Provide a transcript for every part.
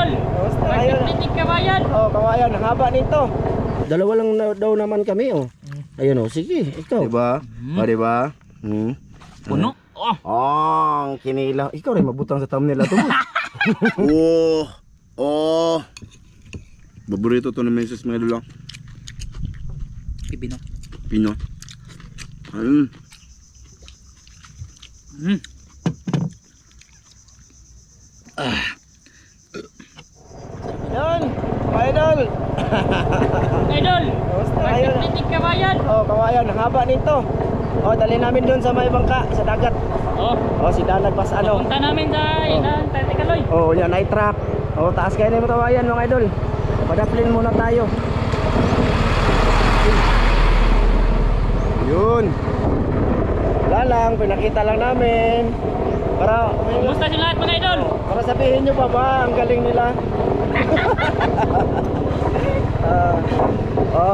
idol. Kamusta kayo? Magpipitik kawayan. Oh, kawayan, ang haba nito. Dalawa lang daw naman kami, oh. Ayun, oh, sige, ikaw. Diba? O, diba? Puno. Oh. Oh, ang kinilaw. Ikaw rin mabutang sa thumbnail ato mo. Oh, oh. Paborito to ng meses mga idol. Pipino. Pino. Yan, mga idol. Idol. Kamusta kayo? Magpipitik kawayan. Oh, kawayan, ang haba nito. Oh, dali namin doon sa may bangka, sa dagat. Oh. Oh, si Dan nagpas ano. Punta namin sa ilang Tatikaloy. Oh, yan, night track. Oh, taas kayo na yung kawayan, mga idol. Padaplin muna tayo. Yun. Wala lang, pinakita lang namin. Para, Kumusta si lahat mga idol? para sabihin nyo pa ba, ang galing nila.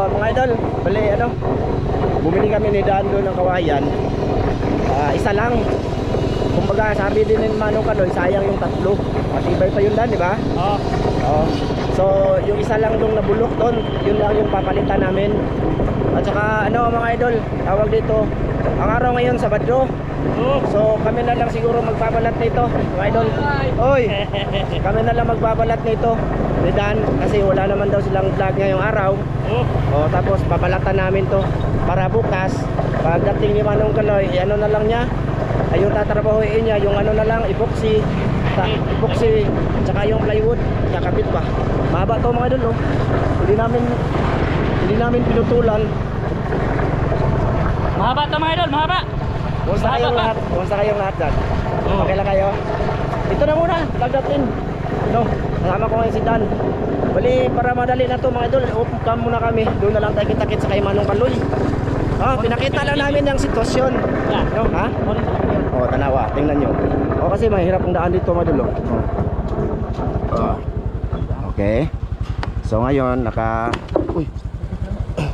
Mga idol, bali ano, bumili kami ni Dan doon ng kawayan. Isa lang. Kumbaga sabi din ni Manong Kaloy, sayang yung tatlo. Matibay pa yun Dan, di ba? Oh. Oo. So yung isa lang dong nabulok doon, yun lang yung papalitan namin. At saka ano mga idol, tawag dito, ang araw ngayon Sabado. Oh. So kami na lang siguro magbabalat nito, mga idol. Oy, kami na lang magbabalat nito ni Dan kasi wala naman daw silang vlog ngayong araw. Oh. O tapos babalatan namin to para bukas pagdating ni Manong Kaloy, ano na lang niya, ay yung tatrabahuin niya, yung ano na lang, epoxy, tsaka yung plywood, kakabit ba. Mahaba to mga idol, oh. Hindi namin pinutulan. Mahaba to mga idol, mahaba. Kumusta kayong Mahaba pa. lahat? Kumusta kayong lahat dyan? Oh. Okay lang kayo? Ito na muna, lagdatin. No, kasama ko ngayon si Dan. Bali, para madali na to mga idol, upam muna kami. Doon na lang tayo kita-kit sa kay Manong Kaloy. Pinakita lang namin yung sitwasyon. No, ha? Tanawa, tingnan nyo. Kasi mahirap ang daan dito mga idol. Okay. So ngayon, Uy.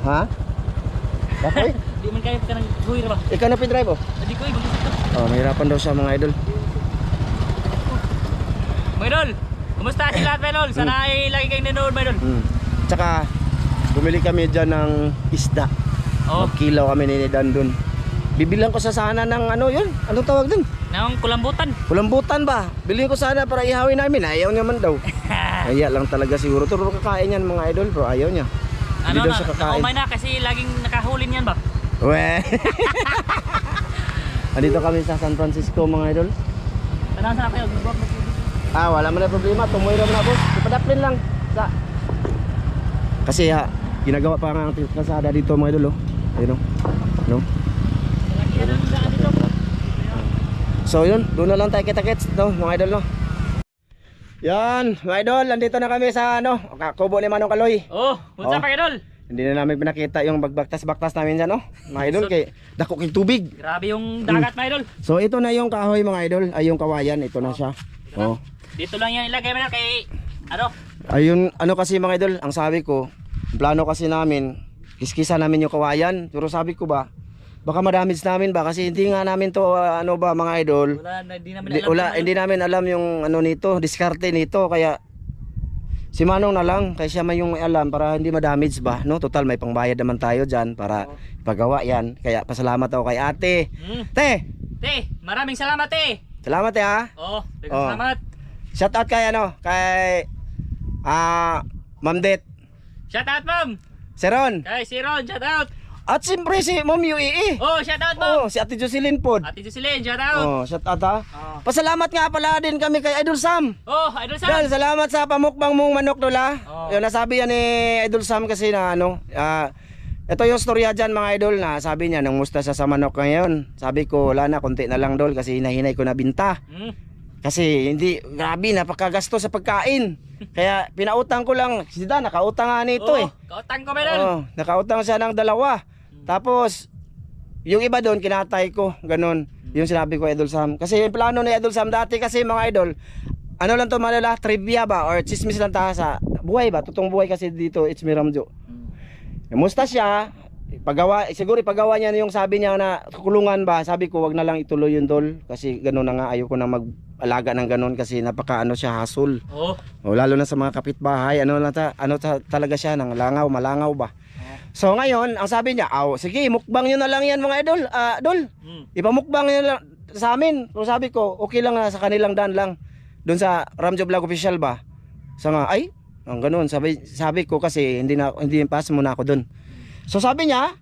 Ha? Bakit? Di man kayo ka ng guhir ba? Ikaw na pidrive, oh. Hindi ko ibang Mahirapan daw siya mga idol. mga idol. Kumusta si lahat mga idol? Sana ay lagi kayong nanood mga idol. Tsaka, bumili kami dyan ng isda. Oh. Magkilaw kami ni Dan dun. Bibilang ko sa sana ng ano yun? Anong tawag dun? Nang kulambutan. Kulambutan ba? Bilhin ko sana para ihawin namin. Ayaw naman daw. Kaya lang talaga siguro. Pero kakain yan mga idol, pero ayaw niya. Hindi Ano daw na, siya kakain. nakumay na kasi laging nakahulin yan ba? Weh. Andito kami sa San Francisco mga idol. Tanang sana kayo. Wala man na problema. Tumoy ram na boss. Ipadaplin lang. Kasi ginagawa pa nga ang kalsada dito mga idol, oh. Ayun, oh. No? So yun, doon na lang tayo kita-kits, no, mga idol, no. Yan, mga idol, nandito na kami sa ano, kubo ni Manong Kaloy. Oh, unsa pa idol? Hindi na namin pinakita yung bagbaktas-baktas namin dyan, no, mga idol, kay dako kay tubig. Grabe yung dagat mga idol. So ito na yung kahoy mga idol, ay yung kawayan, ito na siya. Oh. Dito lang yan ilagay mo na kay ano? Ayun, ano kasi mga idol, ang sabi ko, plano kasi namin, kiskisa namin yung kawayan, pero sabi ko ba, baka madamage namin ba kasi hindi nga namin to ano ba mga idol. Hindi namin alam yung ano nito, diskarte nito, kaya si Manong na lang, kaya siya may yung may alam para hindi madamage ba, no? Total may pangbayad naman tayo diyan para ipagawa yan. Kaya pasalamat ako kay Ate. Te, maraming salamat salamat ha. Oh, salamat. Shout out kay ano, kay Ma'am Det. Shout out ma'am. Seron. Kay si Ron, shout out. At siyempre si Ma'am UAE. Oh, shout out ma'am. Si Ate Jocelyn pod. Ate Jocelyn, shout out. Shout out ha. Pasalamat nga pala din kami kay Idol Sam. Oh, Idol Sam. Dahil salamat sa pamukbang mong manok dola. Oh. Yung nasabi yan ni Idol Sam kasi na ano, ito yung storya dyan mga idol na sabi niya nang musta siya sa manok ngayon. Sabi ko wala na, konti na lang dol kasi hinahinay ko na binta. Kasi hindi, grabe, napakagasto sa pagkain. Kaya pinautang ko lang, si Dan nakautang nga nito Kautang ko meron. Nakautang siya ng 2. Tapos yung iba doon kinatay ko, ganun. Yung sinabi ko Idol Sam. Kasi yung plano ni Idol Sam dati kasi mga idol, ano lang to malala, trivia ba or chismis lang ta sa buhay ba? Totoong buhay kasi dito, it's Miramjo. Musta siya? siguro ipagawa niya yung sabi niya na kulungan ba. Sabi ko wag na lang ituloy yun dol kasi gano'n na nga, ayoko na mag-alaga ng gano'n kasi napaka ano siya, hassle. Oo. O, lalo na sa mga kapitbahay, talaga siya, nang malangaw ba. So ngayon, ang sabi niya, sige, mukbang nyo na lang yan mga idol, dol. Ipamukbang nyo lang sa amin. So sabi ko, okay lang na sa kanilang daan lang. Doon sa Ramjo Vlog Official ba. So nga, ang ganoon, sabi ko kasi hindi pass muna ako doon. So sabi niya,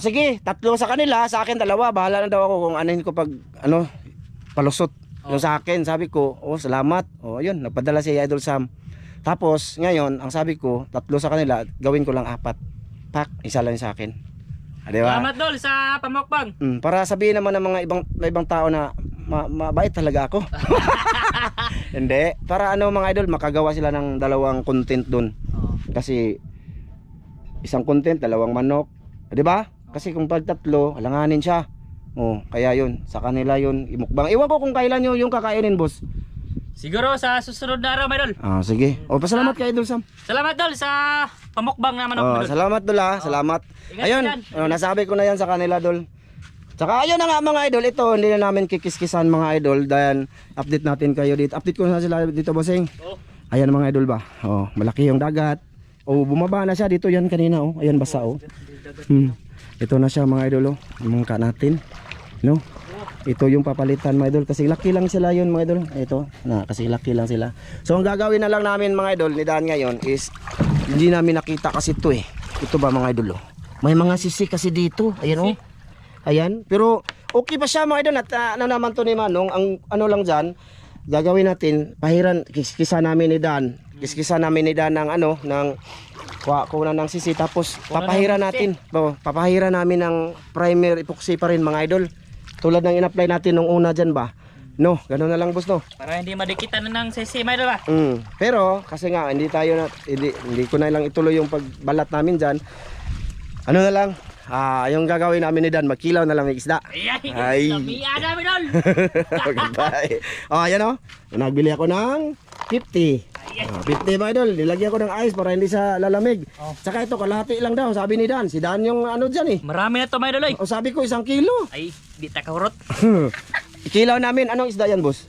sige, 3 sa kanila, sa akin 2, bahala na daw ako kung anin ko pag palusot. Yung sa akin, sabi ko, salamat. Ayun, nagpadala si Idol Sam. Tapos, ngayon, ang sabi ko, 3 sa kanila, gawin ko lang 4. Pak, isa lang sa akin. Diba? Salamat dol sa pamukbang. Para sabihin naman ng mga ibang tao na mabait talaga ako. Hindi, para mga idol, makagawa sila ng 2 content doon. Kasi, isang content, 2 manok. Diba? Kasi kung pag 3, alanganin siya. Kaya yun, sa kanila yun imukbang. Iwan ko kung kailan nyo yung kakainin, boss. Siguro sa susunod na araw, Idol. Sige. Pasalamat kay Idol Sam. Salamat dol sa pamukbang na manok, Idol. Salamat dol salamat. Ingat Ayun, yan. nasabi ko na yan sa kanila dol. Tsaka ayun na nga mga idol, ito hindi na namin kikiskisan mga idol dahil update natin kayo dito. Update ko na sila dito, bossing. Ayan mga idol ba. Malaki yung dagat. Bumaba na siya dito yan kanina Ayan basa Ito na siya mga idol yung mangka natin. No? Ito yung papalitan mga idol kasi laki lang sila yun mga idol. Ito kasi laki lang sila. So ang gagawin na lang namin mga idol ni Dan ngayon is hindi namin nakita kasi ito Ito ba mga idol may mga sisi kasi dito. Ayan Ayan. Pero okay pa siya mga idol at ano naman to ni Manong. Ang ano lang dyan gagawin natin kiskisa namin ni Dan. Kiskisa namin ni Dan ng ng kuha ng sisi tapos papahira natin. Papahira namin ng primer epoxy pa rin mga idol. Tulad ng in-apply natin nung una dyan ba. No, gano'n na lang boss no. Para hindi madikitan ng sisi, may ba? Pero kasi nga hindi ko na lang ituloy yung pagbalat namin dyan. Ano na lang, yung gagawin namin ni Dan, magkilaw na lang ng isda. Ay, lamian namin dol. Goodbye. Ayan nagbili ako ng 50. 50 ba idol, nilagyan ko ng ice para hindi sa lalamig. Saka ito kalahati lang daw, sabi ni Dan. Si Dan yung dyan Marami na to may dol. Sabi ko 1 kilo. Ay, di takahurot. Ikilaw namin, anong isda yan boss?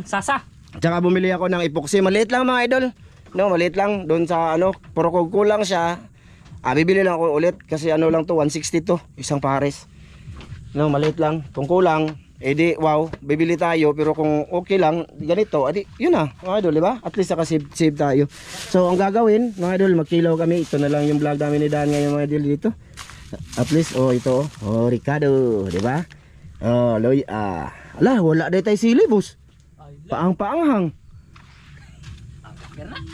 Sasa. Tsaka bumili ako ng epoxy, maliit lang mga idol. No, maliit lang, doon sa puro kulang siya. Bibili lang ako ulit kasi lang to, 160 to, isang pares. No, maliit lang, kung kulang wow, bibili tayo pero kung okay lang ganito, yun mga idol, di ba? At least save tayo. So ang gagawin mga idol, magkilaw kami. Ito na lang yung vlog namin ni Dan ngayon mga idol dito. At least ito Ricardo, di ba? Loy wala day tay sili boss. Paanghang.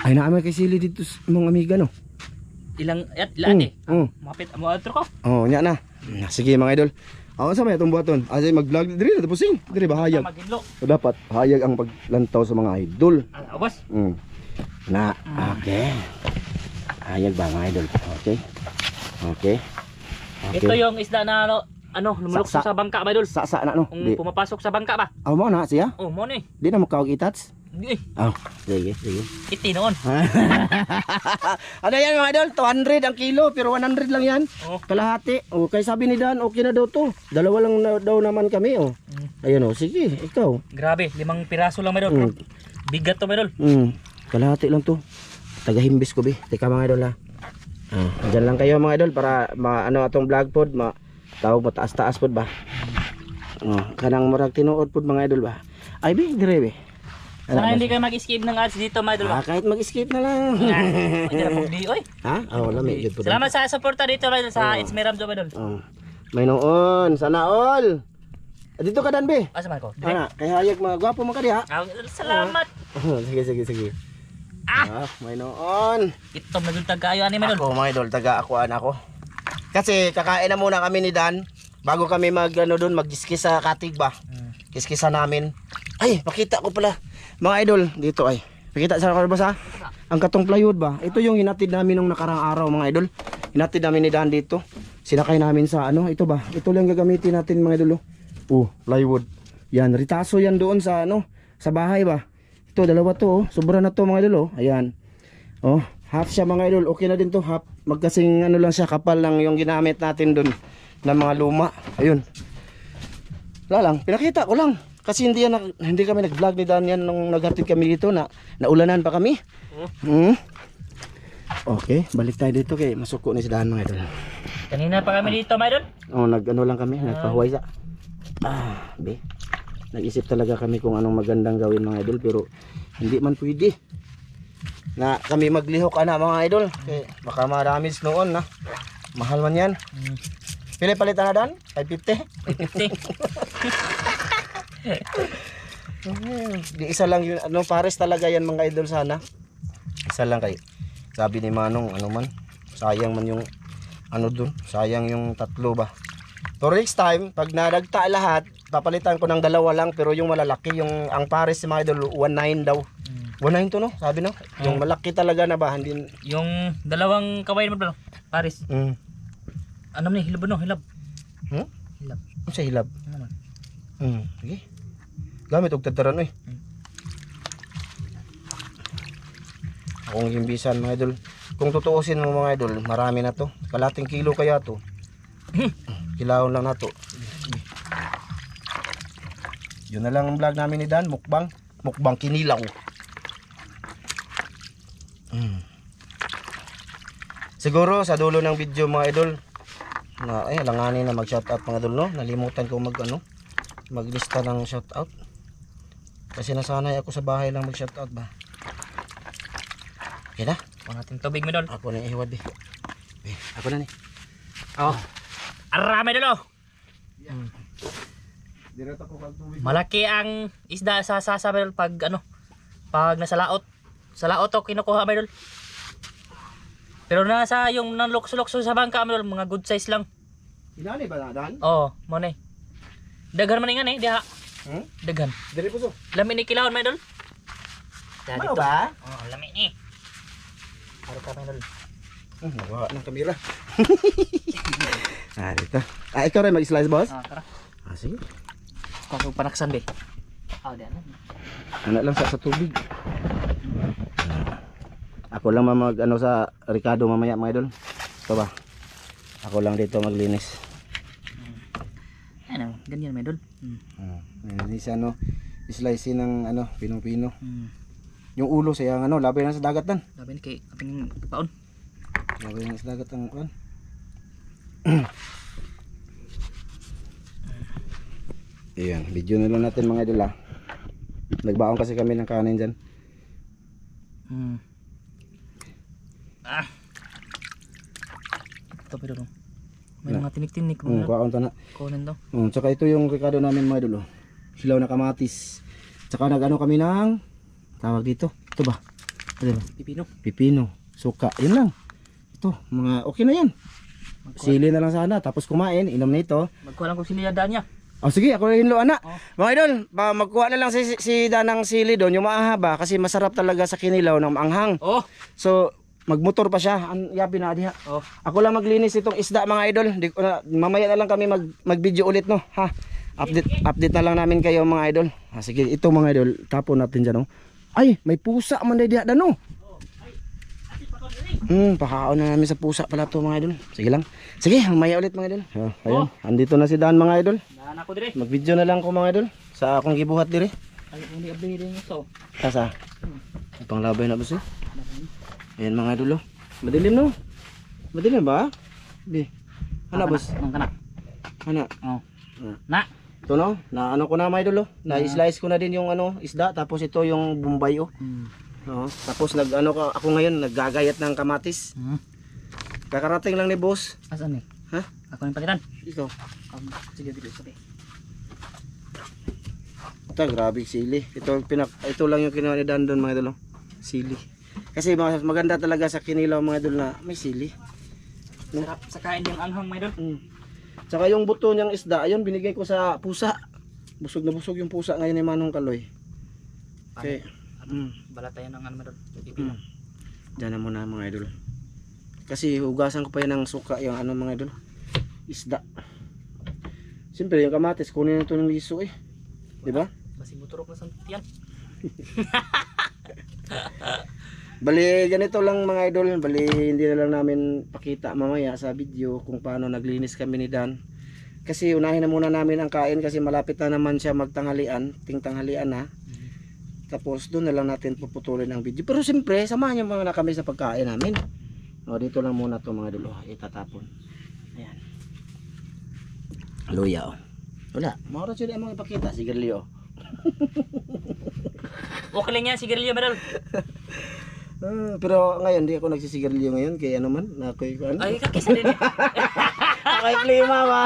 Ay naamay kay sili dito mong amiga no. Ilan mapit mo outro ko. Nya na. Sige mga idol. Sa may itong buhaton. Asay mag-vlog diri na tapusing. Diri bahayag. So dapat hayag ang paglantaw sa mga idol. Boss. Okay. Hayag ba mga idol? Okay. Ito yung isda na lumulok sa bangka ba idol? Sa na no. Pumapasok sa bangka ba? Mo na siya? Mo ni. Di na mo kawag itats? Sige. Iti noon. Ano yan mga idol? 200 ang kilo pero 100 lang yan. Kalahati. Kaya sabi ni Dan, okay na daw to. 2 lang daw naman kami. Ayun sige, ikaw. Grabe, 5 piraso lang mga idol. Bigat to mga idol. Kalahati lang to. Tagahimbis ko Teka mga idol Diyan lang kayo mga idol para atong vlog pod tawag mo taas-taas pod ba. Kanang murag tinuod pod mga idol ba. Ay dire Sana hindi kayo mag-escape ng ads dito mga idol. Kahit mag-escape na lang. Pwede na pagdi oy. Lamig. Salamat sa suporta dito mga idol sa It's Me Ramjo mga idol. May noon, sana all. Dito ka Dan Asa ko? Kay hayag mga gwapo mo ka diha. Salamat. Sige. May noon. Itom na dultag kayo ani mga idol. Ako mga idol, taga-akuan ako. Kasi kakain na muna kami ni Dan bago kami mag-kiskis sa katig ba. Kiskisa namin. Ay, pakita ko pala. Mga idol, dito ay. Pakita sa kalabas ang katong plywood ba? Ito yung hinatid namin nung nakarang araw mga idol. Hinatid namin ni Dan dito. Sinakay namin sa ito ba? Ito lang gagamitin natin mga idol. Plywood. Yan, ritaso yan doon sa sa bahay ba? Ito, 2 to Sobra na to mga idol Ayan. Half siya mga idol. Okay na din to, half. Magkasing ano lang siya, kapal lang yung ginamit natin dun na mga luma. Ayun. Wala lang, pinakita ko lang. Kasi hindi kami nag-vlog ni Dan yan nung naghatid kami dito na naulanan pa kami. Okay, balik tayo dito kay masuko ni si Dan mga idol. Kanina pa kami dito, mga idol. Oh, nag-ano lang kami, nagpahuway sa. Be. Nag-isip talaga kami kung anong magandang gawin mga idol pero hindi man pwede. Na kami maglihok ana mga idol. Kay baka ma-damage noon na. Mahal man 'yan. Pili palitan na Dan? 550. 550. Di isa lang yun, ano pares talaga yan mga idol sana. Isa lang kay sabi ni Manong ano man, sayang man yung ano dun, sayang yung tatlo ba. So next time, pag nadagta lahat, papalitan ko ng dalawa lang pero yung malalaki, yung ang pares si mga idol 19 daw. 19 to no, sabi no? Yung malaki talaga na ba, hindi Yung dalawang kawain mo, bro. Paris. Ano man hilab no, hilab. Hilab. Ano sa hilab? Ano man? Sige. Gamit og tataran oy. Akong gimbisan mga idol. Kung tutuusin mo mga idol, marami na to. Kalating kilo kaya to. Kilahon lang na to. Yun na lang ang vlog namin ni Dan, mukbang. Mukbang kinilaw. Siguro sa dulo ng video mga idol, na alanganin na mag-shoutout mga idol no. Nalimutan ko maglista ng shoutout. Kasi nasanay ako sa bahay lang mag-shoutout ba. Okay na? Kung natin tubig, mga idol. Ako na ihiwad eh. Ako na ni. Oh. Arami idol. Malaki ang isda sa sasa, mga idol, pag ano, pag nasa laot. Sa laot to kinukuha, mga idol. Pero nasa yung nanlukso-lukso sa bangka, mga idol, mga good size lang. Inani ba na Dan? Oo, mo na eh. Daghan man nga eh, diha. Daghan. Diri po so. Lami ni kilahon, mga idol. Ano ba? Oh, lami ni. Haro ka, mga idol. Nawa ng kamera. Dito. Ikaw rin mag-slice boss? Tara. Sige. Kasong panaksan, be. Diyan na. Anak lang sa tubig. Ako lang mag ano sa Ricardo mamaya mga idol. Ito ba? Ako lang dito maglinis. Ano, ganyan, mga idol. Linis ano, slice ng ano, pinong-pino. Yung ulo sayang ano, labi na sa dagat dan. Labi ni kay ating paon. Labi na sa dagat ang kuan. Ayan, video na lang natin mga idol ah. Nagbaon kasi kami ng kanin dyan. Ito pero may mga tinik-tinik Kuhaan to na. kunin daw. Tsaka ito yung Ricardo namin mga idol. Hilaw na kamatis. Tsaka nag-ano kami ng tawag dito. Ito ba? Ano ba? Pipino. Pipino, suka. Yun lang. Ito, mga okay na yan. Sili na lang sana. Tapos kumain, inom na ito. Magkuha lang kung siniyadaan niya. Sige, ako rin lo anak. Mga idol, magkuha na lang si Danang sili doon, yung maahaba kasi masarap talaga sa kinilaw ng maanghang. So, magmotor pa siya. Yabi na diha. Ako lang maglinis itong isda mga idol. Mamaya na lang kami mag-video ulit no. Ha. Update na lang namin kayo mga idol. Sige, ito mga idol, tapon natin diyan no. Ay, may pusa man diha no. Pakaon na namin sa pusa pala to mga idol. Sige lang. Sige, mamaya ulit mga idol. Ayun, andito na si Dan mga idol. Daan ako dire. Mag-video na lang ko mga idol sa akong gibuhat dire. Ay, hindi update ito. Tasa. Panglabay na ba siya? Ayan mga idol oh. Madilim no? Madilim ba? Di. Ano boss? Ang kana. Ano? Na. Ito no? Na ano ko na mga idol oh. Na-slice ko na din yung ano isda tapos ito yung Bombay oh. Tapos nag-ano ako ngayon naggagayat ng kamatis. Kakarating lang ni boss. Asan ni? Ha? Ako yung palitan. Ikaw. Sige dito sabi. Ito grabe sili. Ito lang yung kinuha ni Dan doon mga idol oh. Sili. Kasi maganda talaga sa kinilaw mga idol na may sili. Sarap sa kain yung anghang mga idol. Tsaka yung buto niyang isda, ayun binigay ko sa pusa. Busog na busog yung pusa ngayon ni Manong Kaloy. Okay. Balatayan ng ano mga idol. Pipino. Diyan na muna mga idol. Kasi hugasan ko pa yan ng suka yung ano mga idol. Isda. Siyempre yung kamatis kunin ito ng liso eh. Di ba? Basing buturok na sa tiyan. Bali, ganito lang mga idol. Bali, hindi na lang namin pakita mamaya sa video kung paano naglinis kami ni Dan. Kasi unahin na muna namin ang kain kasi malapit na naman siya magtanghalian. Tingtanghalian na. Tapos doon na lang natin puputulin ang video. Pero siyempre, samahan niyo muna kami sa pagkain namin. O, dito lang muna to mga idol. O, itatapon. Ayan. Luya o. Wala. Maura sila mga ipakita. Sigarilyo. Okay lang yan, sigarilyo madol. Pero ngayon, di ako nagsisigarilyo ngayon. Kaya naman, ako'y ano. Ay, kakisa din. Ako'y klima ba?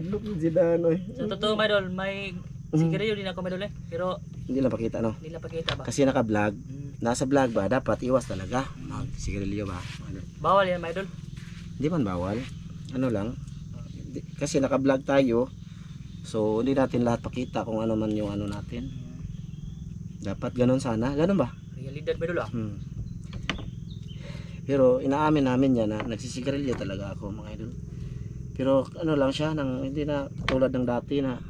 Look, si Dan, oy. Sa totoo madol, may sigarilyo din ako madol eh. Pero Hindi lang pakita, no? hindi lang pakita ba? Kasi naka-vlog. Nasa vlog ba, dapat iwas talaga. Magsigarilyo ba? Ano? Bawal yan madol. Hindi man bawal. Ano lang. Kasi naka-vlog tayo. So, hindi natin lahat pakita kung ano man yung ano natin. Dapat ganun sana. Ganun ba? Realidad madol ah. Pero inaamin namin yan na nagsisigarilyo talaga ako mga idol. Pero ano lang siya, hindi na tulad ng dati na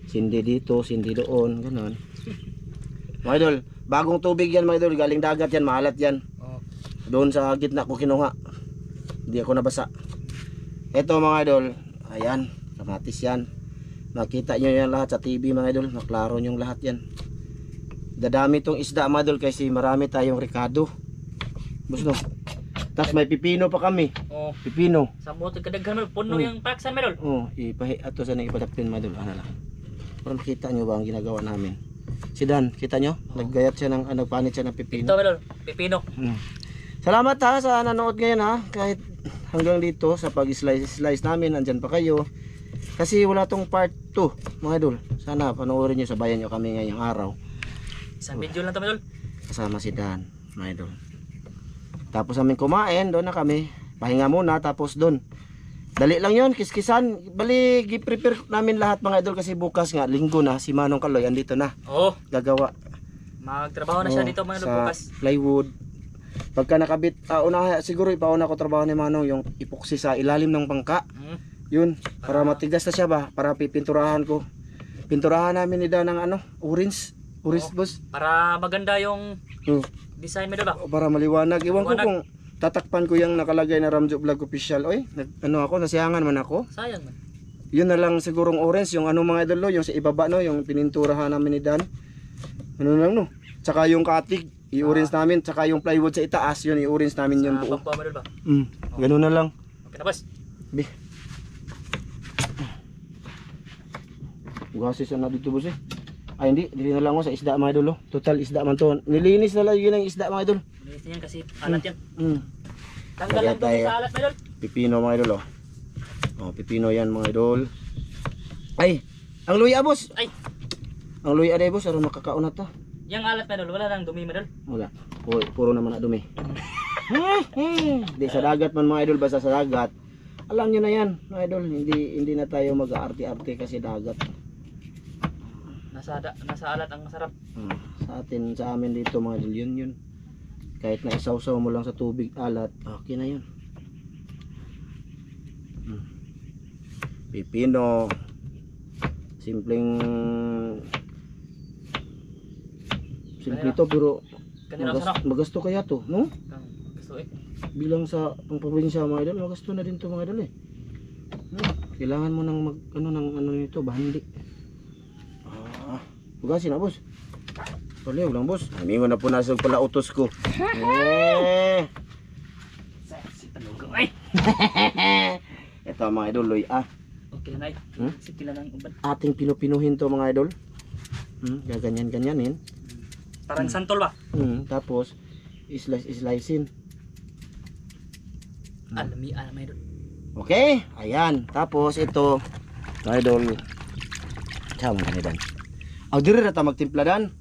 sindi dito, sindi doon, ganun. Mga idol, bagong tubig yan mga idol, galing dagat yan, maalat yan. Oh. Doon sa gitna ko kinuha. Hindi ako nabasa. Eto mga idol, ayan, kamatis yan. Makita nyo yan lahat sa TV mga idol, maklaro nyo lahat yan. Dadami tong isda mga idol kasi marami tayong rekado. Busno. Tapos may pipino pa kami. Oh. Pipino. Sa motor kadaghan madol, puno yung paksan madol. Oh, ato sana ipadapin mga idol. Ano lang. Para makita nyo ba ang ginagawa namin. Si Dan, kita nyo? Naggayat siya ng, nagpanit siya ng pipino. Ito madol, pipino. Salamat ha sa nanood ngayon ha. Kahit hanggang dito sa pag-slice namin, andyan pa kayo. Kasi wala tong part 2 mga idol. Sana panoorin nyo, sabayan nyo kami ngayong araw. Isang video lang to madol. Kasama si Dan, mga idol. Tapos namin kumain, doon na kami. Pahinga muna, tapos doon. Dali lang yon, kiskisan. Bali, i-prepare namin lahat mga idol kasi bukas nga, linggo na, si Manong Kaloy andito na. Oo. Gagawa. Magtrabaho na siya dito mga idol sa bukas. plywood. Pagka nakabit, siguro ipauna ko trabaho ni Manong yung epoxy sa ilalim ng bangka. Yun, para matigas na siya ba, para pipinturahan ko. Pinturahan namin ni Dan ng orange. Orange boss. Para maganda yung design madol ba? Para maliwanag. Iwan ko Maliwanag. kung tatakpan ko yung nakalagay na Ramjo Vlog Official. Oy, nasiyangan man ako. Sayang man. Yun na lang sigurong orange, yung mga idol, yung sa ibaba no, yung pininturahan namin ni Dan. Ano lang no. Tsaka yung katig, i-orange namin, tsaka yung plywood sa itaas, yun i-orange namin yung buo. Sa bangko madol ba? Ganun na lang. Okay na boss. Bi. Gasis na dito boss eh. Ay hindi, dili na lang ako sa isda mga idol. Total isda man to. Nilinis na lang yun ang isda mga idol. Linis yan kasi alat yan. Tanggal Lagyan lang dumi tayo. sa alat madol. Pipino mga idol pipino yan mga idol. Ay, ang luya boss. Ay, Ang luya day boss, aron makakauna ta. yung alat madol, wala nang dumi madol. Wala. Puro naman na dumi. Di sa dagat man mga idol, basta sa dagat. Alam niyo na yan mga idol, hindi na tayo mag-aarte-arte kasi dagat. Nasa alat ang masarap. Sa amin dito mga idol, yun. Kahit na isawsaw mo lang sa tubig alat, okay na yun. Pipino. Simple to pero Kanina sarap. magasto kaya to, no? Gusto eh. Bilang sa pangprobinsya mga idol, magasto na din to mga idol eh. Kailangan mo ng nito, bahandi. Hugasin na boss. Paliw lang boss. Amingon na po nasag pala utos ko. Sexy talugo. Ay! Ito mga idol, loy Okay na ay. Sige lang ang uban. ating pinupinuhin to mga idol. Gaganyan-ganyanin. Parang santol ba? Tapos slicein. Alami idol. Okay, ayan. Tapos ito, mga idol. Tsaka mga dan. Diri na ta magtimpla dan.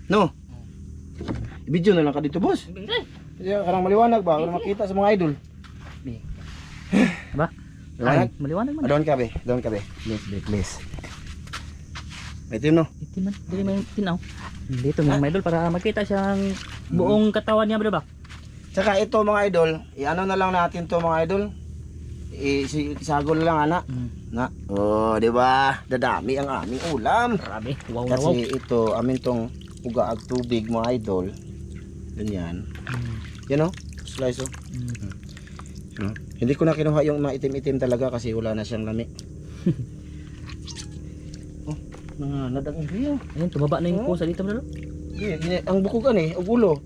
No. I-video na lang ka dito, boss. Bingay. Kasi karang maliwanag ba? Para makita sa mga idol. Ba? Maliwanag? Maliwanag man. Doon ka be. Please. May team no? Itim man. Dili man tinaw. Dito mga idol para makita siyang buong katawan niya ba? Tsaka ito mga idol, i-ano na lang natin to mga idol. Isagol lang ana. Na. Oh, di ba? Dadami ang aming ulam. Grabe. Wow na wow. Kasi ito amin tong uga ag tubig mga idol. Ganyan. Yan oh, slice oh. No? Hindi ko na kinuha yung maitim-itim talaga kasi wala na siyang lami. Oh, nanganad ang iriyo. Ayun, tumaba na yung pusa dito Idol. Ang bukog ano ulo.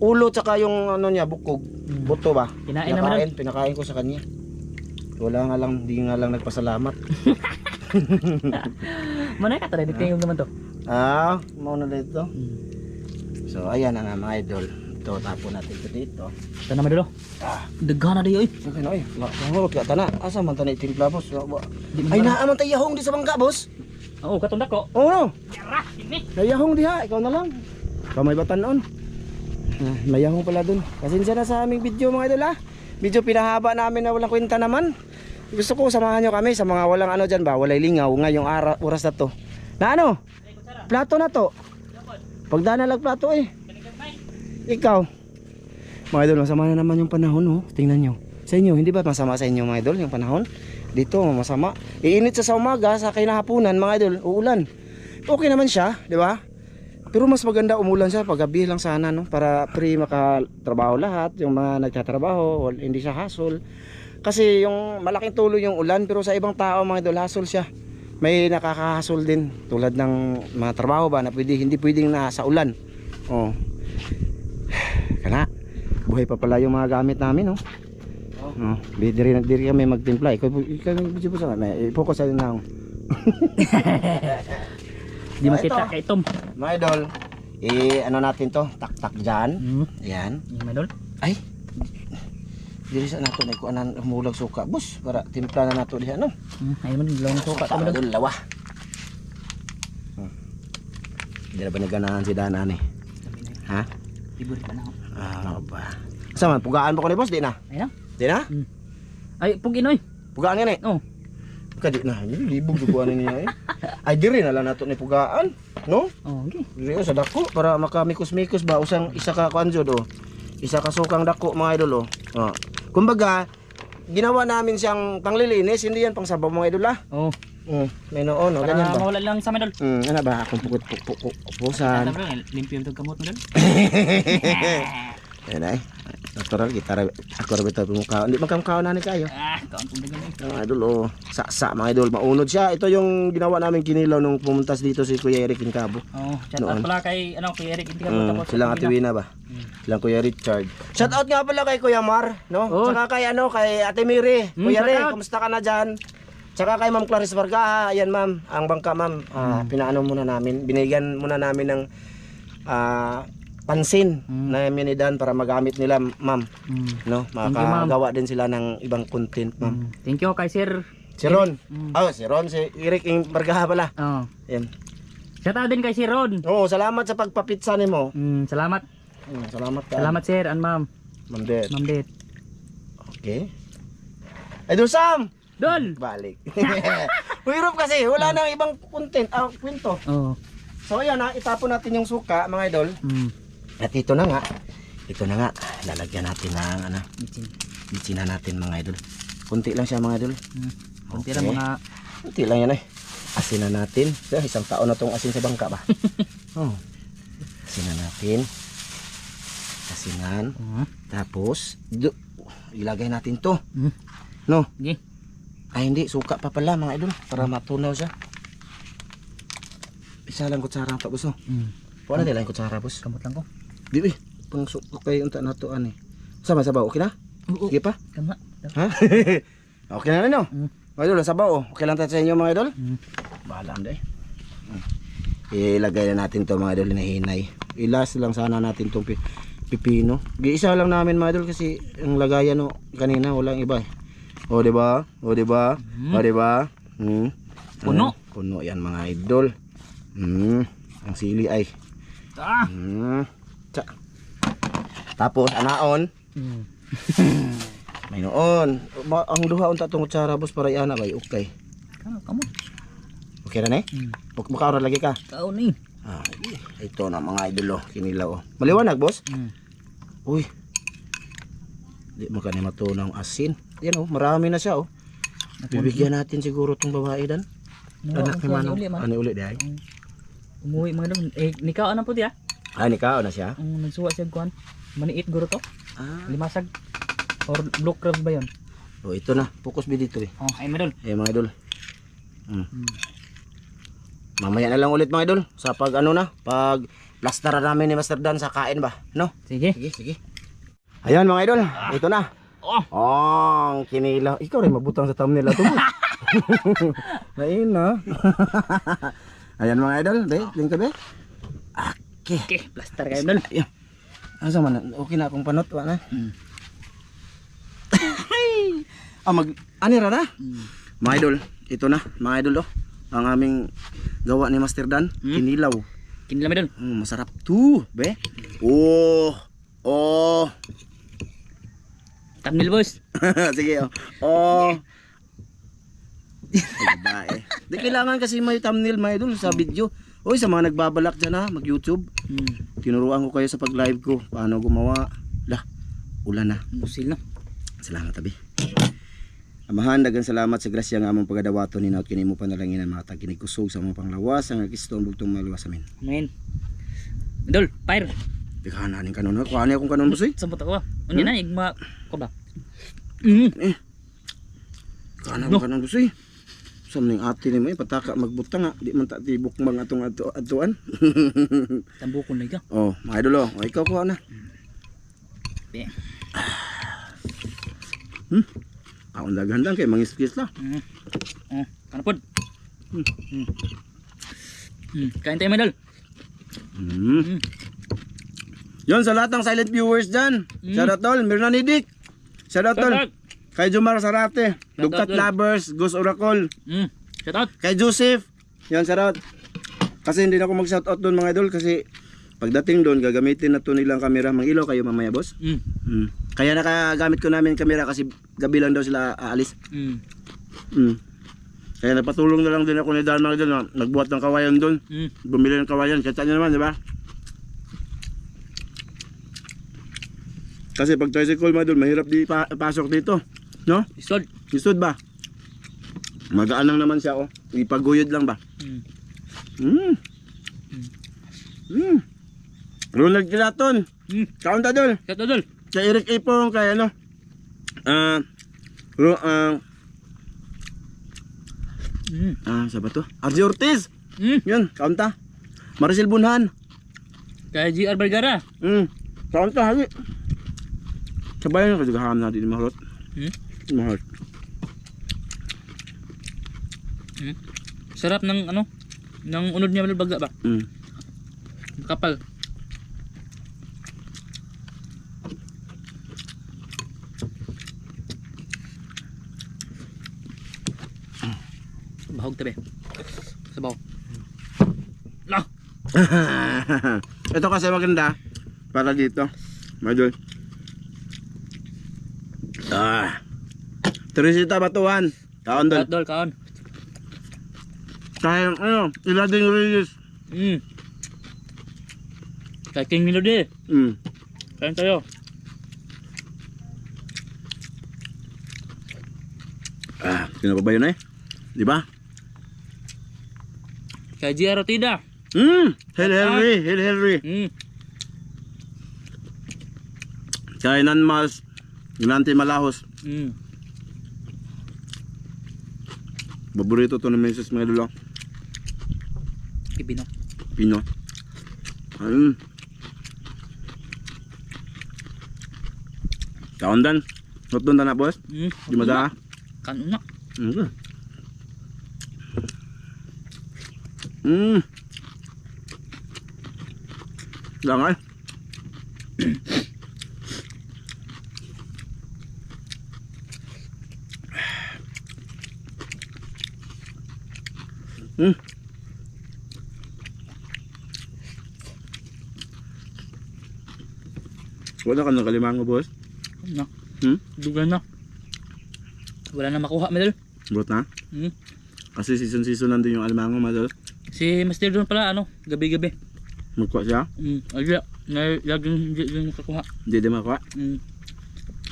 Ulo tsaka yung ano niya bukog. Buto ba? Kinain naman Idol. Pinakain ko sa kanya. Wala nga lang, di nga lang nagpasalamat. Manay ka tara, dito yung naman to. Mauna na dito. So ayan na nga mga idol. Ito, tapo natin ito dito. Ito naman Idol. Daghan na diyo eh. Okay na ay, mahulot ka tana. Asa man tanay timpla boss? Ay naaman tayo yahong di sa bangka boss. Oo, katong dako. Oo no. Tara, ini. Layahong diha, ikaw na lang. Ikaw may batanon. Layahong pala dun. Pasensya na sa aming video mga idol ha. Medyo pinahaba namin na walang kwenta naman. Gusto ko samahan nyo kami sa mga walang ano dyan ba, walay lingaw ngayong oras na to. Na ano? Plato na to. Pagdana lang plato eh. Ikaw. Mga idol, masama na naman yung panahon oh. Tingnan nyo. Sa inyo, hindi ba masama sa inyo mga idol yung panahon? Dito masama. Iinit sa umaga, sa kinahaponan mga idol, uulan. Okay naman siya, di ba? Pero mas maganda umulan siya pag gabi lang sana no, para free makatrabaho lahat, yung mga nagtatrabaho, hindi siya hassle. Kasi yung malaking tulong yung ulan, pero sa ibang tao mga idol hassle siya. May nakakahasol din tulad ng mga trabaho ba na hindi pwedeng na sa ulan. Oh. Kana. Buhay pa pala yung mga gamit namin no. Oh, diri kami magtimpla. Ikaw video po sa i-focus sa na. Di makita kay Tom. Mga idol, ano natin to, tak-tak dyan. Ayan. Yung Idol. Ay, diri sa nato na ikuanan humulag suka, bus, para timpla na nato diha no. Ayun man, long suka Para Idol. dun lawa. Dira ba naganahan si Dana ni? Ha? Libur pa na ako. Ba. Sama pugaan pa ko ni boss, di na? Ayun. Di na? Ay, puginoy. Pugaan nga ni? Oh. Kadi na, libog jukuan niya eh. Ay diri na lang nato ni pugaan, no? Oh, okay. Diri sa dako para makamikos-mikos ba usang isa ka kanjod oh. Isa ka sukang dako mga idol oh. Oh. Kumbaga, ginawa namin siyang panglilinis, hindi yan pang sabaw mga idol ah. Oh. May noon oh, ganyan ba? Mawala lang sa Idol. Ano ba akong pupusan. Limpyo yung kamot mo Idol. Ayan ay. Natural gitara ako ra bitaw pumukha. Hindi magkamukha na ni kayo. Kaon pong dagan eh. Mga idol oh. Sa mga idol, maunod siya. Ito yung ginawa namin kinilaw nung pumuntas dito si Kuya Eric Incabo. Oh, shout out pala kay kay Eric hindi ka tapos. Silang Ate Wina ba? Silang Kuya Richard. Shout out nga pala kay Kuya Mar, no? Oh. Saka kay kay Ate Miri. Kuya shout Re, out. kumusta ka na diyan? Saka kay Ma'am Clarice Varga. Ayan ma'am, ang bangka ma'am, pinaano muna namin, binigyan muna namin ng pansin na minidan para magamit nila ma'am, no? Makagawa din sila ng ibang content ma'am. Thank you kay Sir. Si Ron. Si Ron, si Eric Varga pala. Oh. Ayan. Shout out din kay Sir Ron. Oo, salamat sa pagpapitsa nimo. Salamat. Salamat ka. Salamat Sir and Ma'am. Ma'am Det. Ma'am Det. Okay. Idol Sam! Dol. Balik. Hirap kasi, wala nang ibang content, kwento. Oh. So ayan itapon natin yung suka mga idol. At ito na nga, lalagyan natin ng bitsin na natin mga idol. Kunti lang siya mga idol. Kunti lang mga... Kunti lang yan eh. Asin na natin. So, isang taon na tong asin sa bangka ba? Asin na natin. Asinan. Tapos, ilagay natin to. No? Okay. Ay hindi, suka pa pala mga idol. Para matunaw siya. Isa lang kutsara pa boss no? Wala din lang kutsara boss. Kamot lang ko. Di pang okay unta nato ani. Sama sabaw, okay na? Oo. Sige pa? Kama. Ha? Okay na no? Mga idol, sabaw. Okay lang tayo sa inyo mga idol? Bahala na ilagay na natin to mga idol na hinay. Ilas lang sana natin tong pipino. Giisa lang namin mga idol kasi ang lagayan no kanina walang iba eh. O di ba? O di ba? O di ba? Puno. Puno yan mga idol. Ang sili ay. Tapos anaon. May noon. Ang duha unta tong kutsara boss para iana bay okay. Kamu. Okay na ni? Makaon ra lagi ka. Kaon ni. Ito na mga idol oh, kinilaw oh. Maliwanag boss? Uy. Di mo kanina matunaw asin. Yan oh, marami na siya oh. Bibigyan natin siguro tong babae dan. Anak ni Manong. Ano uli dai? Umuwi mga idol. Eh, nikaw ano po diya? Ah, nikaw na siya. Ang nagsuwa siya kuan. Maniit guro to. Ah. Limasag. Or blue crab ba yun? Oh, ito na. Focus ba dito eh. Oh, ay mga idol. Eh mga idol. Mamaya na lang ulit mga idol sa pag ano na, pag plaster namin ni Master Dan sa kain ba, no? Sige. Sige. Ayan mga idol, ito na. Oh. Ang kinilaw. Ikaw rin mabutang sa thumbnail ato mo. Lain na. Ayan mga idol, be, lingkod be. Okay. Okay, plaster kayo idol. Ayan. Asa man, okay na akong panot, wa na. Anira na? Mga idol, ito na, mga idol oh. Ang aming gawa ni Master Dan, kinilaw. Kinilaw idol. Masarap to, be. Oh. Thumbnail boys. Sige oh. Oh. Ay, babae. Di kailangan kasi may thumbnail mga idol sa video. Oy, sa mga nagbabalak dyan ha, mag-YouTube. Tinuruan ko kayo sa pag-live ko. Paano gumawa. Lah, ulan na. Musil na. Salamat tabi. Amahan, dagang salamat sa grasya nga among pagadawato ni naot kini mo panalangin ang mga taginig kusog sa mga panglawas ang Kristo ang bugtong maluwas amin. Amen. Idol, fire. Bighan na ning kanon ha. Kuha niya akong kanon boss eh. Sambot ako ba? Unya na igma ko ba? Kuha na akong kanon boss eh. Sa maning ate ni mo eh pataka magbutang nga. Di man ta tibok mga atong atuan. Tambukon na ka. Oh, mga idol oh. O, ikaw kuha na. Be. Akong daghan lang kay mangis-kis la. Oh, ano pod? Kain tayo mga idol. Yon sa lahat ng silent viewers dyan. Shout out tol, Mirna Nidik. Shout out tol. Kay Jomar Sarate, Dugtat tol. Lovers, Gus Oracle. Shout out. Kay Joseph. Yan shout out. Kasi hindi na ako mag-shout out doon mga idol kasi pagdating doon gagamitin na to nilang kamera. Mang-ilaw kayo mamaya boss. Kaya nakagamit ko namin kamera kasi gabi lang daw sila aalis. Kaya napatulong na lang din ako ni Dan mga idol. Nagbuhat ng kawayan doon. Bumili ng kawayan. Kita nyo naman, di ba? Kasi pag tricycle mga idol, mahirap di pasok dito. No? Isod. Isod ba? Magaan lang naman siya oh. Ipaguyod lang ba? Ronald Kilaton. Kaunta dol. Shout out idol. Kay Eric Ipong, kay ano? Siapa to? Arji Ortiz. Yun, kaunta. Maricel Bunhan. Kay GR Vergara. Kaunta, hali. Sabayan ko juga ham natin ni Maharot. Maharot. Sarap ng ano? Ng unod niya baga ba? Kapal. Bahog tabi. Sabaw. Lah. Ito kasi maganda para dito. Madol. Teresita Batuan. Kaon dol. Dol kaon. Kaya ano, ilading release. Kay King Melody. Kain tayo. Sino pa ba yun eh? Di ba? Kay GR Rotida. Hel Henry. Kaya Nanmas. Ginanti Malahos. Paborito to ng meses mga idol. Ibino. Pino. Kaon dan. Notun na boss. Di mada. Kanon na. Langal. Wala ka ng kalimango boss? Na. Dugan na. Wala na makuha medal. Brot na? Kasi season nandun yung alimango madal. Si Master doon pala ano, gabi-gabi. Magkuha siya? Ay, laging hindi yung makakuha. Hindi din makuha?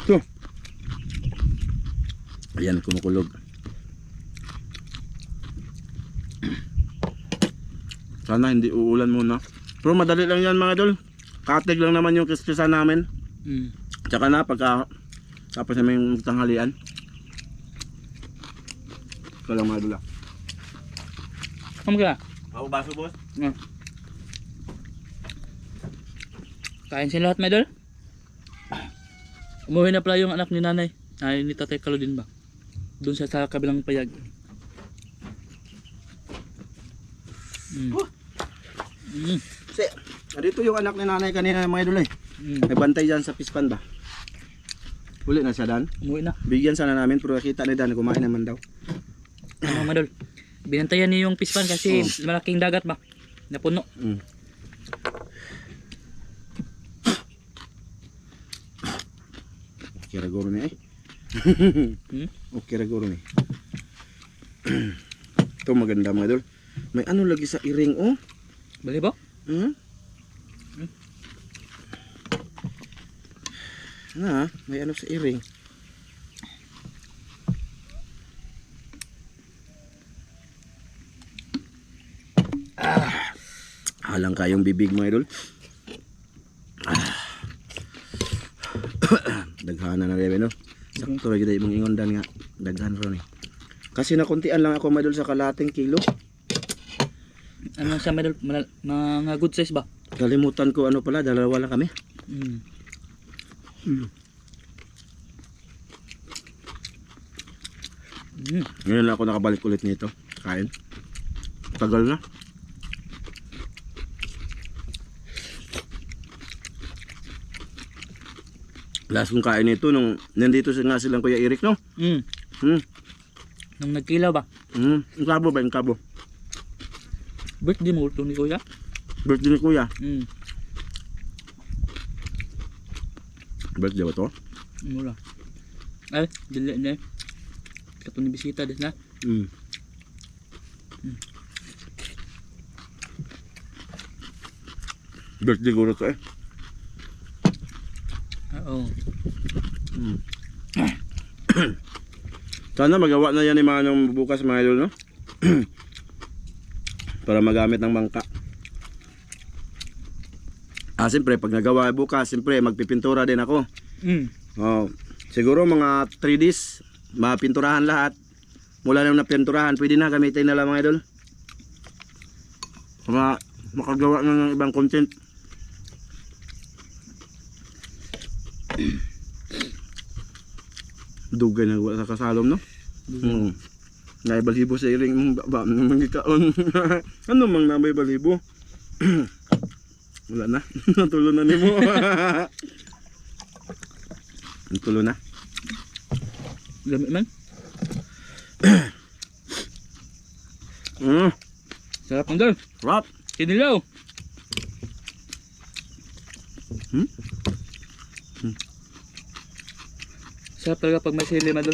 Ito. Ayan, kumukulog. Sana hindi uulan muna. Pero madali lang yan mga idol. Katig lang naman yung kiskisan namin. Mm. Tsaka na pagka tapos namin yung tanghalian. Ito lang mga idol ah. Kamu ka? Ako baso boss? Mm. Kain sila lahat, my idol. Umuwi na pala yung anak ni nanay. Ay, ni Tatay Kaludin ba? Doon siya sa kabilang payag. Mm. Kasi, dito yung anak ni nanay kanina mga idol eh. Mm. May bantay dyan sa pispan ba? Uli na siya Dan. Umuwi na. Bigyan sana namin pero nakita ni Dan kumain naman daw. Ano, my idol? Binantayan niyo yung pispan kasi malaking dagat ba? Napuno. Mm. Kira guro ni eh. Okay ra guro ni. Ito maganda mga idol. May ano lagi sa iring oh. Bali ba? Hmm? Na, may ano sa iring. Halang kayong bibig mga idol. Daghana na rin no. Sakto lagi dahil mga ingondan nga. Daghan ron eh. Kasi nakuntian lang ako mga idol sa kalating kilo. Ano siya, my idol? Mga good size ba? Kalimutan ko ano pala, dalawa lang kami. Mm. Mm. Ngayon lang ako nakabalik ulit nito. Kain. Tagal na. Last kong kain nito nung nandito nga silang Kuya Eric no? Mm. Hmm. Nung nagkilaw ba? Hmm. Ang kabo ba? Ang kabo. Birthday mo ito ni Kuya? Birthday ni Kuya. Mm. Birthday ba to? Mula. Ay, dili na. Katong ni bisita des na. Hmm. Birthday ko to eh. Oo. Sana magawa na yan ni Manong bukas mga idol no? Para magamit ng bangka. Siyempre pag nagawa bukas, siyempre magpipintura din ako. Mm. Siguro mga 3 days mapinturahan lahat. Mula nang napinturahan, pwede na gamitin na lang mga idol. Para makagawa na ng ibang content. Dugay na sa kasalom no? Naibalibo sa iring mong baba ng mangikaon. Ano mang nabay balibo? Wala na. Natulo na nimo. Natulo na. Gamit man. Sarap ang dal. Rap. Kinilaw. Sarap talaga pag may sili, madol.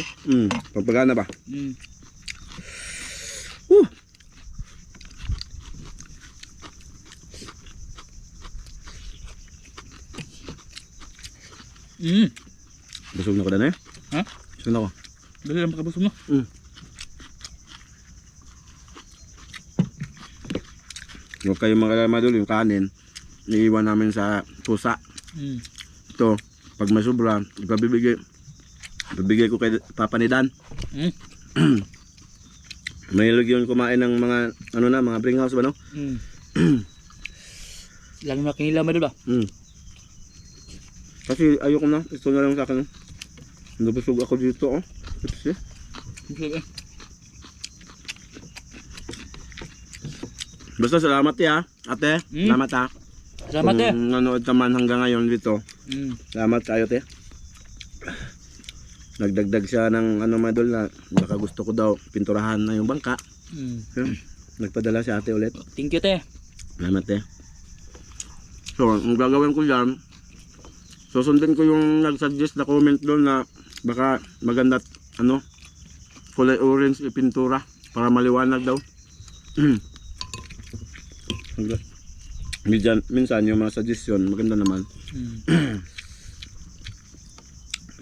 Pampagana ba? Mm. Mm. Busog na ko na eh. Ha? Busog na ko. Dali lang makabusog mo. Huwag kayong mga madul, yung kanin, iiwan namin sa pusa. Mm. Ito, pag may sobra, ipabigay ko kay Papa ni Dan. Mm. Mahilig yun kumain ng mga, ano na, mga bring house ba no? Mm. Lalo na kinilaw, madol ba? Kasi ayoko na, ito na lang sa akin. Nabusog ako dito, oh. Ito Busog eh. Basta salamat ya, ate. Salamat ha. Salamat eh. Kung nanood naman hanggang ngayon dito. Mm. Salamat kayo, te. Nagdagdag siya ng ano madol na baka gusto ko daw pinturahan na yung bangka. Mm. Yun. Nagpadala si ate ulit. Thank you, te. Salamat, te. So, ang gagawin ko dyan, susundin ko yung nag-suggest na comment doon na baka maganda ano, kulay orange ipintura para maliwanag daw. Minsan yung mga suggestion maganda naman.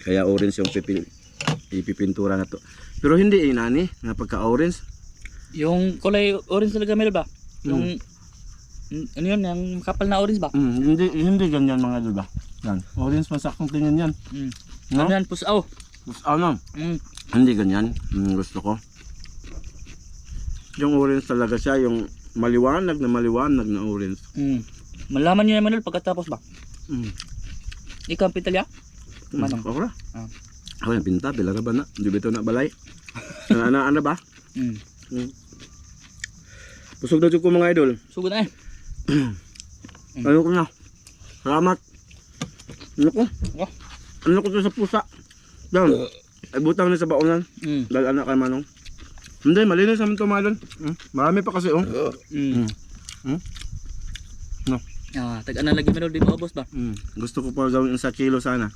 Kaya orange yung ipipintura na to. Pero hindi nani na pagka orange. Yung kulay orange talaga, Mel ba? Yung Ano yun, yung kapal na orange ba? Hindi ganyan mga idol ba? Yan. Orange masaktong tingin yan. No? Ano yan, pusaw. Ano? Hindi ganyan. Gusto ko. Yung orange talaga siya, yung maliwanag na orange. Malaman nyo naman Idol pagkatapos ba? Mm. Ikaw ang pitalya? Manong. Ako na. Ah. Ako yung pinta, bilara ba na? Hindi ba ito na balay? Ano ba? Pusog na ko mga idol. Sugod na eh. Ano ko na? Salamat. Ano ko? Oh. Ano ko to sa pusa? Yan. Ay butang na sa baonan. Dahil anak kay Manong. Hindi, malinis naman ito mga idol. Marami pa kasi oh. No. Tag-ana lagi Idol, di maubos ba? Gusto ko pa gawin 1 kilo sana.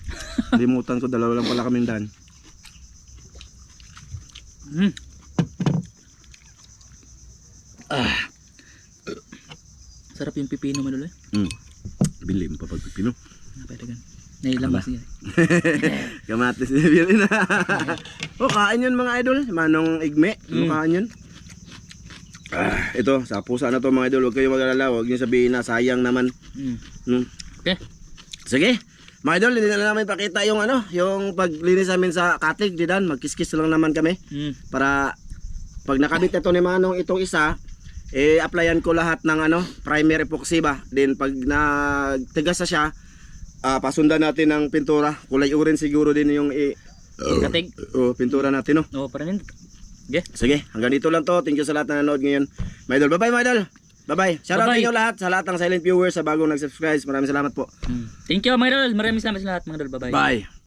Limutan ko, 2 lang pala kaming daan. Sarap yung pipino Idol eh. Bilim pa pag pipino. Pwede gan. Nailambas niya. Kamatis niya bilin na. Kain yun mga idol. Manong igme. Kain yun. Ito, sa pusa na to mga idol. Huwag kayo mag-alala. Huwag niyo sabihin na sayang naman. Okay. Sige. Mga idol, hindi na namin pakita yung yung paglinis namin sa katig. Didan, magkiskis lang naman kami. Para pag nakabit na to ni Manong itong isa, applyan ko lahat ng primer epoxy ba. Then pag nagtigas na siya, pasundan natin ng pintura. Kulay orange siguro din yung Katig. pintura natin, no? Oo, para nin. Okay. Sige, hanggang dito lang to. Thank you sa lahat na nanood ngayon. My idol, bye-bye, my idol. Bye-bye. Shout out sa inyo lahat, sa lahat ng silent viewers, sa bagong nag-subscribe. Maraming salamat po. Thank you, mga Idol. Maraming salamat sa lahat, mga Idol. Bye-bye. Bye.